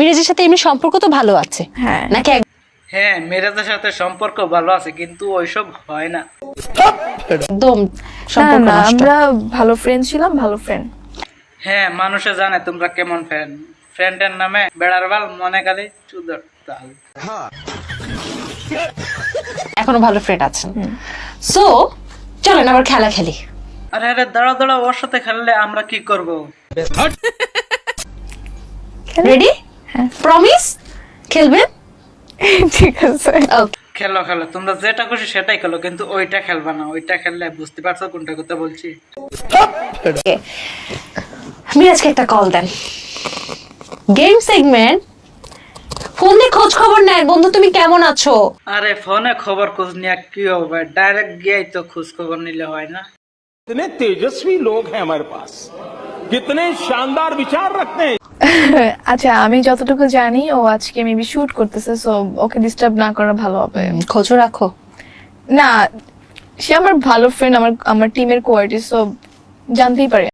মিরাজের সাথে এমনি সম্পর্ক তো ভালো আছে হ্যাঁ নাকি? হ্যাঁ, মেয়েরাজের সাথে সম্পর্ক ভালো আছে, কিন্তু ওইসব হয় না। একদম না সম্পর্ক না, নষ্ট। আমরা ভালো ফ্রেন্ড ছিলাম, ভালো ফ্রেন্ড। হ্যাঁ, মানুষে জানে তোমরা কেমন ফ্রেন্ড। ফ্রেন্ডের নামে বেড়ার বাল, মনে কালে চুদর তাল। এখনো ভালো ফ্রেন্ড আছেন। সো চলেন আবার খেলা খেলি। আরে আরে, দাঁড়া দাঁড়া, ওর সাথে খেললে আমরা কি করব? রেডি? হ্যাঁ। প্রমিস খেলবেন? ঠিক আছে। ওকে। খেলো খেলো, তোমরা যেটা খুশি সেটাই খেলো, কিন্তু ওইটা খেলবা না। ওইটা খেললে বুঝতে পারছো কোনটা কথা বলছি। মিরাজকে একটা কল দেন। Game segment. ফোনে খোঁজ খবর নেন, বন্ধু তুমি কেমন আছো? আরে ফোনে খবর খোঁজ নিয়ে কি হবে, ডাইরেক্ট গিয়েই তো খোঁজ খবর নিলে হয় না। कितने तेजस्वी लोग हैं हमारे पास, कितने शानदार विचार रखते हैं। আচ্ছা, আমি যতটুকু জানি ও আজকে মেবি শুট করতেছে, সো ওকে ডিস্টার্ব না করা ভালো হবে। খোঁজও রাখো। না, সে আমার ভালো ফ্রেন্ড, আমার টিমের কোয়ার্টিস, সো জানতেই পারে।